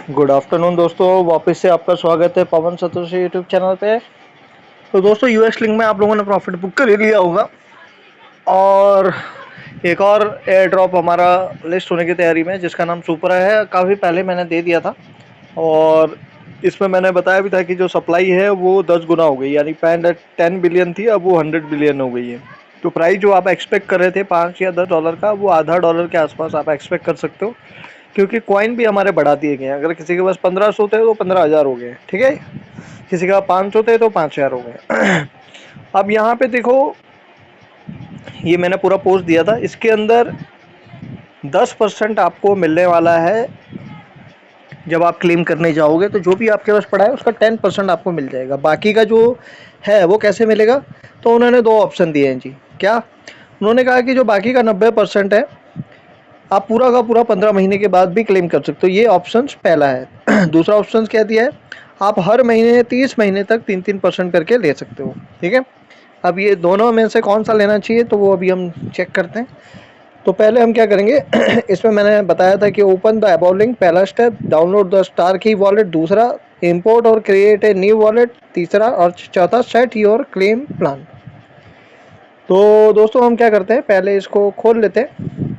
Good afternoon दोस्तों, वापस से आपका स्वागत है पवन सतोशी यूट्यूब चैनल पे। तो दोस्तों यूएस लिंक में आप लोगों ने प्रॉफिट बुक कर ही लिया होगा और एक और एयर ड्रॉप हमारा लिस्ट होने की तैयारी में, जिसका नाम सुपरा है। काफ़ी पहले मैंने दे दिया था और इसमें मैंने बताया भी था कि जो सप्लाई है वो 10 गुना हो गई, यानी पहले 10 बिलियन थी, अब वो 100 बिलियन हो गई है। तो प्राइस जो आप एक्सपेक्ट कर रहे थे $5 या $10 का, वो आधा डॉलर के आसपास आप एक्सपेक्ट कर सकते हो, क्योंकि कॉइन भी हमारे बढ़ा दिए गए हैं। अगर किसी के पास 1500 थे तो 15,000 हो गए, ठीक है। किसी के पास 500 थे तो 5,000 हो गए। अब यहाँ पे देखो, ये मैंने पूरा पोस्ट दिया था, इसके अंदर 10% आपको मिलने वाला है जब आप क्लेम करने जाओगे। तो जो भी आपके पास पड़ा है उसका 10% आपको मिल जाएगा। बाकी का जो है वो कैसे मिलेगा, तो उन्होंने दो ऑप्शन दिए हैं जी। क्या उन्होंने कहा कि जो बाकी का 90% है, आप पूरा का पूरा 15 महीने के बाद भी क्लेम कर सकते हो। ये ऑप्शन पहला है। दूसरा ऑप्शन क्या दिया है, आप हर महीने 30 महीने तक 3-3% करके ले सकते हो, ठीक है। अब ये दोनों में से कौन सा लेना चाहिए, तो वो अभी हम चेक करते हैं। तो पहले हम क्या करेंगे, इसमें मैंने बताया था कि ओपन द अबाउ लिंक पहला स्टेप, डाउनलोड द स्टार की वॉलेट दूसरा, इंपोर्ट और क्रिएट ए न्यू वॉलेट तीसरा, और चौथा सेट योर क्लेम प्लान। तो दोस्तों हम क्या करते हैं, पहले इसको खोल लेते हैं।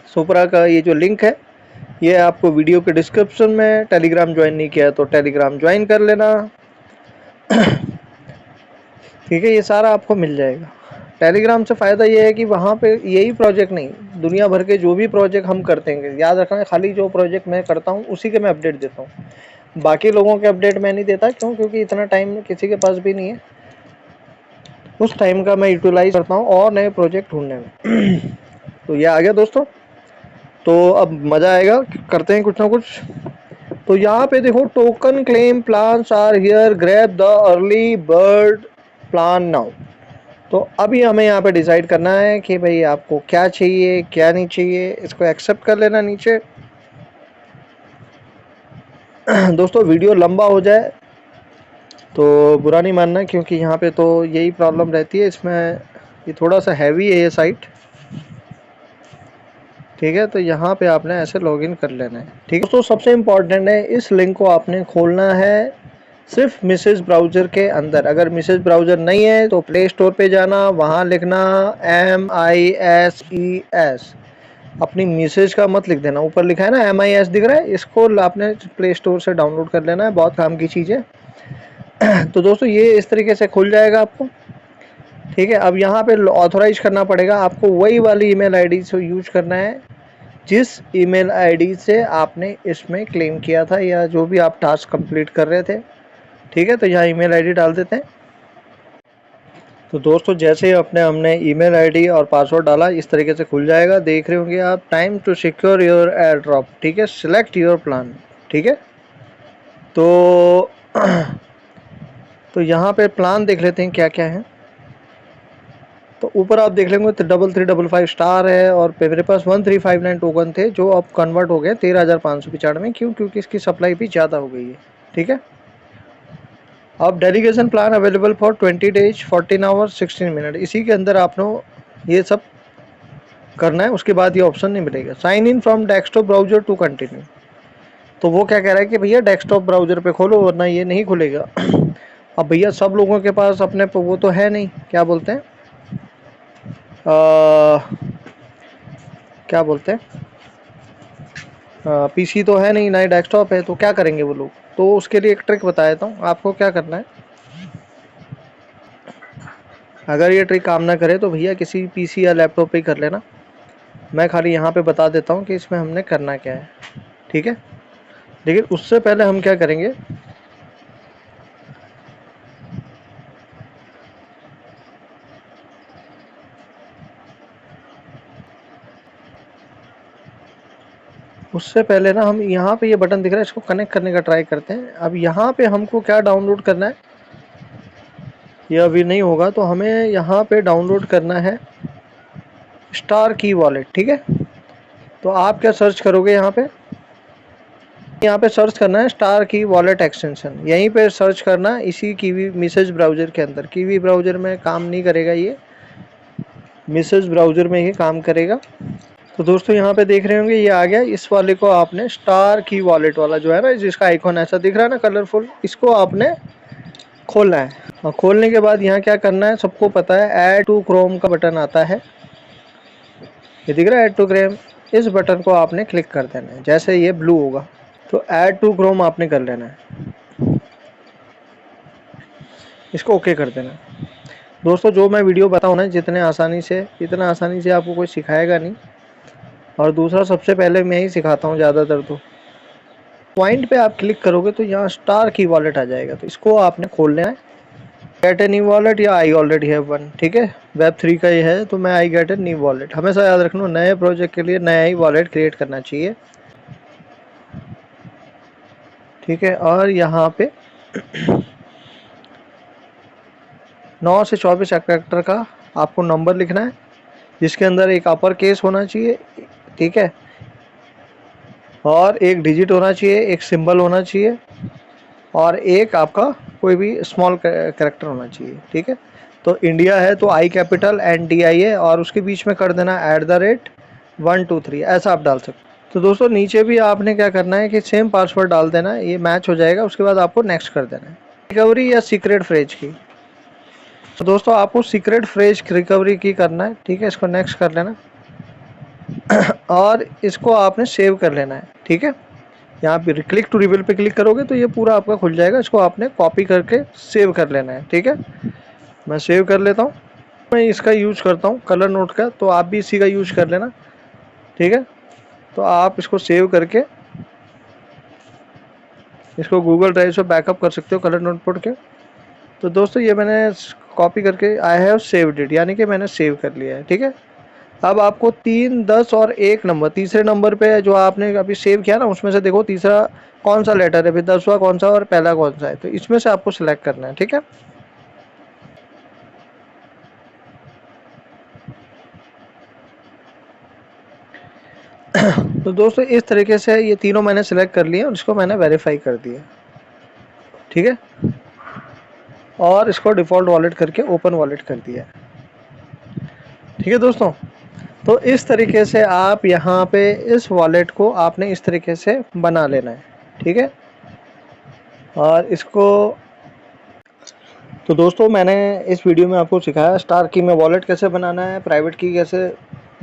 सुपरा का ये जो लिंक है, ये आपको वीडियो के डिस्क्रिप्शन में, टेलीग्राम ज्वाइन नहीं किया है तो टेलीग्राम ज्वाइन कर लेना, ठीक है। ये सारा आपको मिल जाएगा। टेलीग्राम से फ़ायदा ये है कि वहाँ पे यही प्रोजेक्ट नहीं, दुनिया भर के जो भी प्रोजेक्ट हम करते हैं, याद रखना, खाली जो प्रोजेक्ट मैं करता हूँ उसी के मैं अपडेट देता हूँ। बाकी लोगों के अपडेट मैं नहीं देता, क्यों? क्योंकि इतना टाइम किसी के पास भी नहीं है। उस टाइम का मैं यूटिलाइज करता हूँ और नए प्रोजेक्ट ढूंढने में। तो ये आ गया दोस्तों, तो अब मज़ा आएगा, करते हैं कुछ ना कुछ। तो यहाँ पे देखो, token claim plans are here, grab the early bird plan now. तो अभी हमें यहाँ पे डिसाइड करना है कि भाई आपको क्या चाहिए क्या नहीं चाहिए, इसको एक्सेप्ट कर लेना नीचे। दोस्तों वीडियो लंबा हो जाए तो बुरा नहीं मानना, क्योंकि यहाँ पे तो यही प्रॉब्लम रहती है इसमें, ये थोड़ा सा हैवी है ये साइट, ठीक है। तो यहाँ पे आपने ऐसे लॉगिन कर लेना है, ठीक है। दोस्तों सबसे इम्पॉर्टेंट है, इस लिंक को आपने खोलना है सिर्फ मिसेज ब्राउज़र के अंदर। अगर मिसेज ब्राउज़र नहीं है तो प्ले स्टोर पे जाना, वहाँ लिखना MISES, अपनी मिसेज का मत लिख देना। ऊपर लिखा है ना MIS दिख रहा है, इसको आपने प्ले स्टोर से डाउनलोड कर लेना है, बहुत काम की चीज़ है। तो दोस्तों ये इस तरीके से खुल जाएगा आपको, ठीक है। अब यहाँ पे ऑथोराइज करना पड़ेगा आपको, वही वाली ईमेल आईडी से यूज करना है जिस ईमेल आईडी से आपने इसमें क्लेम किया था, या जो भी आप टास्क कंप्लीट कर रहे थे, ठीक है। तो यहाँ ईमेल आईडी डाल देते हैं। तो दोस्तों जैसे ही हमने ईमेल आईडी और पासवर्ड डाला, इस तरीके से खुल जाएगा, देख रहे होंगे आप, time to secure your airdrop, ठीक है, सिलेक्ट योर प्लान, ठीक है। तो तो यहाँ पे प्लान देख लेते हैं क्या क्या है। तो ऊपर आप देख लेंगे 3355 स्टार है, और मेरे पास 1359 टोकन थे जो अब कन्वर्ट हो गए 13,595। क्यों? क्योंकि इसकी सप्लाई भी ज़्यादा हो गई है, ठीक है। अब delegation plan available for 20 days 14 hours 16 minute, इसी के अंदर आपने ये सब करना है। उसके बाद ये ऑप्शन नहीं मिलेगा, sign in from desktop browser to continue. तो वो क्या कह रहा है कि भैया डेस्कटॉप ब्राउजर पे खोलो, वरना ये नहीं खुलेगा। अब भैया सब लोगों के पास अपने वो तो है नहीं, क्या बोलते हैं, क्या बोलते हैं, पीसी तो है नहीं, ना ही डेस्कटॉप है, तो क्या करेंगे वो लोग। तो उसके लिए एक ट्रिक बता देता हूँ आपको, क्या करना है। अगर ये ट्रिक काम ना करे तो भैया किसी पीसी या लैपटॉप पे ही कर लेना। मैं खाली यहाँ पे बता देता हूँ कि इसमें हमने करना क्या है, ठीक है। लेकिन उससे पहले हम क्या करेंगे, उससे पहले ना हम यहाँ पे ये बटन दिख रहा है, इसको कनेक्ट करने का ट्राई करते हैं। अब यहाँ पे हमको क्या डाउनलोड करना है, ये अभी नहीं होगा, तो हमें यहाँ पे डाउनलोड करना है स्टार की वॉलेट, ठीक है। तो आप क्या सर्च करोगे, यहाँ पे सर्च करना है स्टार की वॉलेट एक्सटेंशन, यहीं पे सर्च करना, इसी कीवी मिसेज ब्राउज़र के अंदर। कीवी ब्राउज़र में काम नहीं करेगा ये, मिसेज ब्राउज़र में ही काम करेगा। तो दोस्तों यहाँ पे देख रहे होंगे ये आ गया। इस वाले को आपने स्टार की वॉलेट वाला जो है ना, जिसका आइकॉन ऐसा दिख रहा है ना कलरफुल, इसको आपने खोलना है। और खोलने के बाद यहाँ क्या करना है, सबको पता है ऐड टू क्रोम का बटन आता है, ये दिख रहा है ऐड टू क्रोम। इस बटन को आपने क्लिक कर देना है, जैसे ये ब्लू होगा तो ऐड टू क्रोम आपने कर लेना है, इसको ओके कर देना है। दोस्तों जो मैं वीडियो बताऊँ ना, जितने आसानी से, इतना आसानी से आपको कोई सिखाएगा नहीं। और दूसरा सबसे पहले मैं ही सिखाता हूँ ज़्यादातर। तो पॉइंट पे आप क्लिक करोगे तो यहाँ स्टार की वॉलेट आ जाएगा, तो इसको आपने खोल लेना है। गेट ए न्यू वॉलेट या आई ऑलरेडी हैव वन, ठीक है, वेब 3 का ये है तो मैं I get a new wallet. हमेशा याद रखना नए प्रोजेक्ट के लिए नया ही वॉलेट क्रिएट करना चाहिए, ठीक है। और यहाँ पे 9 से 24 कैरेक्टर का आपको नंबर लिखना है, जिसके अंदर एक अपर केस होना चाहिए, ठीक है, और एक डिजिट होना चाहिए, एक सिंबल होना चाहिए, और एक आपका कोई भी स्मॉल कैरेक्टर होना चाहिए, ठीक है। तो इंडिया है तो आई कैपिटल एंड डी आई है, और उसके बीच में कर देना @123, ऐसा आप डाल सकते। तो दोस्तों नीचे भी आपने क्या करना है कि सेम पासवर्ड डाल देना है, ये मैच हो जाएगा। उसके बाद आपको नेक्स्ट कर देना है। रिकवरी या सीक्रेट फ्रेज की, तो दोस्तों आपको सीक्रेट फ्रेज रिकवरी की करना है, ठीक है, इसको नेक्स्ट कर लेना और इसको आपने सेव कर लेना है, ठीक है। यहाँ पे क्लिक टू रिवील पे क्लिक करोगे तो ये पूरा आपका खुल जाएगा, इसको आपने कॉपी करके सेव कर लेना है, ठीक है। मैं सेव कर लेता हूँ। मैं इसका यूज करता हूँ कलर नोट का, तो आप भी इसी का यूज कर लेना, ठीक है। तो आप इसको सेव करके इसको गूगल ड्राइव से बैकअप कर सकते हो कलर नोटपैड के। तो दोस्तों ये मैंने कॉपी करके आई हैव सेव्ड इट, यानी कि मैंने सेव कर लिया है, ठीक है। अब आपको 3, 10 और 1 नंबर, तीसरे नंबर पे जो आपने अभी सेव किया ना, उसमें से देखो तीसरा कौन सा लेटर है, फिर 10वां कौन सा और पहला कौन सा है, तो इसमें से आपको सिलेक्ट करना है, ठीक है। तो दोस्तों इस तरीके से ये तीनों मैंने सिलेक्ट कर लिए और इसको मैंने वेरीफाई कर दिया, ठीक है, और इसको डिफ़ॉल्ट वॉलेट करके ओपन वॉलेट कर दिया, ठीक है दोस्तों। तो इस तरीके से आप यहाँ पे इस वॉलेट को आपने इस तरीके से बना लेना है, ठीक है। और इसको, तो दोस्तों मैंने इस वीडियो में आपको सिखाया स्टार की में वॉलेट कैसे बनाना है, प्राइवेट की कैसे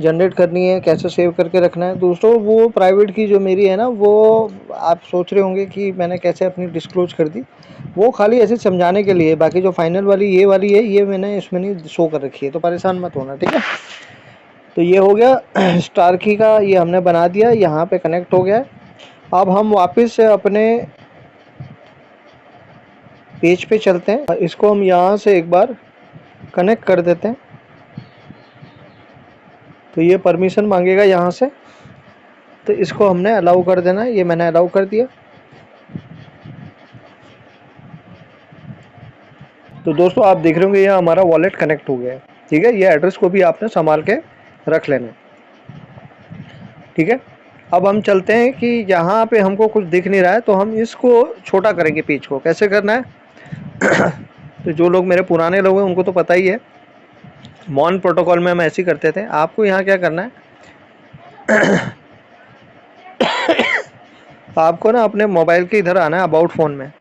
जनरेट करनी है, कैसे सेव करके रखना है। दोस्तों वो प्राइवेट की जो मेरी है ना, वो आप सोच रहे होंगे कि मैंने कैसे अपनी डिस्क्लोज कर दी, वो खाली ऐसे समझाने के लिए। बाकी जो फाइनल वाली ये वाली है, ये मैंने इसमें नहीं शो कर रखी है, तो परेशान मत होना, ठीक है। तो ये हो गया स्टार की का, ये हमने बना दिया, यहाँ पे कनेक्ट हो गया। अब हम वापस से अपने पेज पे चलते हैं, इसको हम यहाँ से एक बार कनेक्ट कर देते हैं। तो ये परमिशन मांगेगा यहाँ से, तो इसको हमने अलाउ कर देना है, ये मैंने अलाउ कर दिया। तो दोस्तों आप देख रहे होंगे ये हमारा वॉलेट कनेक्ट हो गया है, ठीक है। ये एड्रेस को भी आपने संभाल के रख लेना, ठीक है। अब हम चलते हैं कि यहाँ पे हमको कुछ दिख नहीं रहा है, तो हम इसको छोटा करेंगे। पेज को कैसे करना है तो जो लोग मेरे पुराने लोग हैं उनको तो पता ही है, मॉन प्रोटोकॉल में हम ऐसे ही करते थे। आपको यहाँ क्या करना है आपको ना अपने मोबाइल के इधर आना है, अबाउट फ़ोन में,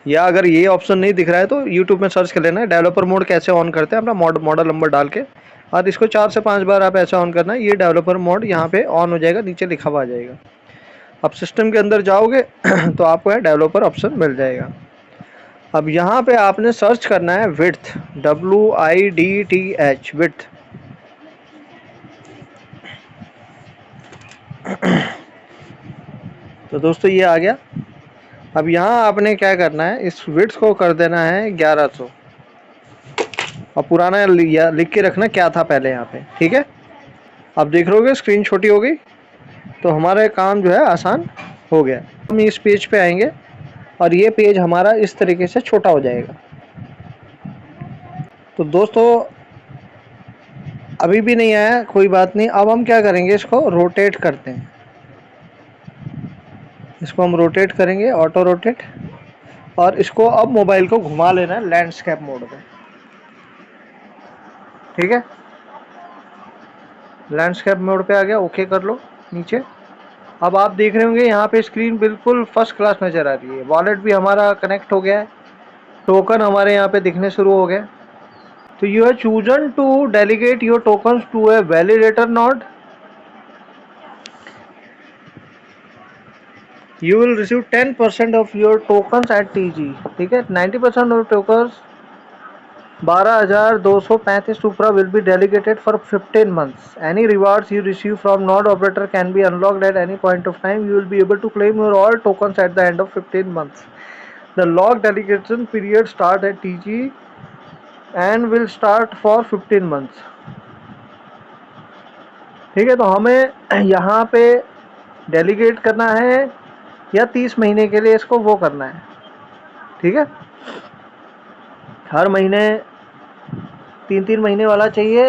या अगर ये ऑप्शन नहीं दिख रहा है तो यूट्यूब में सर्च कर लेना है डेवलपर मोड कैसे ऑन करते हैं, अपना मॉडल नंबर डाल के, और इसको 4 से 5 बार आप ऐसा ऑन करना है। ये डेवलपर मोड यहाँ पे ऑन हो जाएगा, नीचे लिखा हुआ आ जाएगा। अब सिस्टम के अंदर जाओगे तो आपको यहाँ डेवलपर ऑप्शन मिल जाएगा। अब यहाँ पे आपने सर्च करना है विड्थ, WIDTH, विड्थ। तो दोस्तों ये आ गया। अब यहाँ आपने क्या करना है, इस विड्थ को कर देना है 1100, और पुराना लिख के रखना क्या था पहले यहाँ पे, ठीक है। अब देख रहोगे स्क्रीन छोटी हो गई, तो हमारा काम जो है आसान हो गया। हम इस पेज पे आएंगे और ये पेज हमारा इस तरीके से छोटा हो जाएगा। तो दोस्तों अभी भी नहीं आया, कोई बात नहीं। अब हम क्या करेंगे, इसको रोटेट करते हैं, इसको हम रोटेट करेंगे, ऑटो रोटेट, और इसको अब मोबाइल को घुमा लेना है लैंडस्केप मोड में, ठीक है। लैंडस्केप मोड पे आ गया, ओके कर लो नीचे। अब आप देख रहे होंगे यहाँ पे स्क्रीन बिल्कुल फर्स्ट क्लास नज़र आ रही है। वॉलेट भी हमारा कनेक्ट हो गया है, टोकन हमारे यहाँ पे दिखने शुरू हो गए। तो you have chosen to delegate your tokens to a validator node. You will receive 10% of your tokens at TG। ठीक है, 90% of tokens 12,235 Supra will be delegated for 15 months. Any rewards you receive from node operator can be unlocked at any point of time. You will be able to claim your all tokens at the end of 15 months. The lock delegation period start at TG and will start for 15 months. ठीक है, तो हमें यहाँ पे delegate करना है या 30 महीने के लिए इसको वो करना है। ठीक है, हर महीने 3-3 महीने वाला चाहिए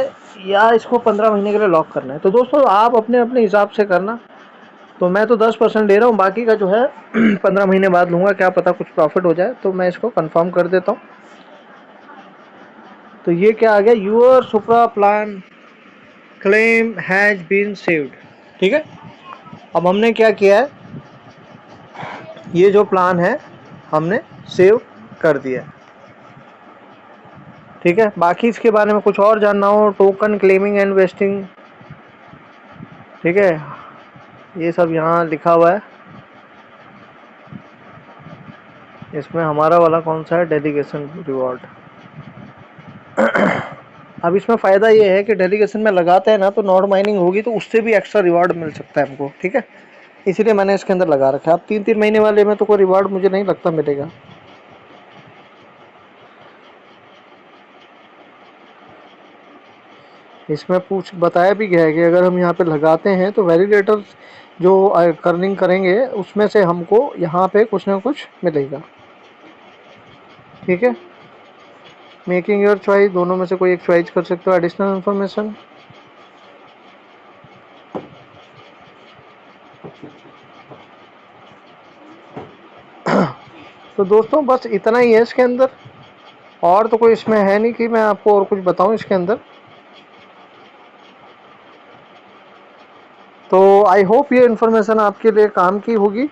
या इसको 15 महीने के लिए लॉक करना है। तो दोस्तों आप अपने अपने हिसाब से करना। तो मैं तो 10% ले रहा हूँ, बाकी का जो है 15 महीने बाद लूँगा, क्या पता कुछ प्रॉफिट हो जाए। तो मैं इसको कंफर्म कर देता हूँ। तो ये क्या आ गया, your Supra plan claim has been saved. ठीक है, अब हमने क्या किया है, ये जो प्लान है हमने सेव कर दिया है। ठीक है, बाकी इसके बारे में कुछ और जानना हो, टोकन क्लेमिंग एंड वेस्टिंग, ठीक है, ये सब यहाँ लिखा हुआ है। इसमें हमारा वाला कौन सा है, डेलीगेशन रिवॉर्ड। अब इसमें फ़ायदा ये है कि डेलीगेशन में लगाते हैं ना, तो नॉड माइनिंग होगी तो उससे भी एक्स्ट्रा रिवार्ड मिल सकता है हमको। ठीक है, इसीलिए मैंने इसके अंदर लगा रखा है। अब 3-3 महीने वाले में तो कोई रिवार्ड मुझे नहीं लगता मिलेगा। इसमें बताया भी गया है कि अगर हम यहाँ पे लगाते हैं तो वैलिडेटर जो अर्निंग करेंगे उसमें से हमको यहाँ पे कुछ ना कुछ मिलेगा। ठीक है, मेकिंग योर चॉइस, दोनों में से कोई एक चॉइस कर सकते हो। एडिशनल इन्फॉर्मेशन, तो दोस्तों बस इतना ही है इसके अंदर, और तो कोई इसमें है नहीं कि मैं आपको और कुछ बताऊं इसके अंदर। तो आई होप ये इन्फॉर्मेशन आपके लिए काम की होगी।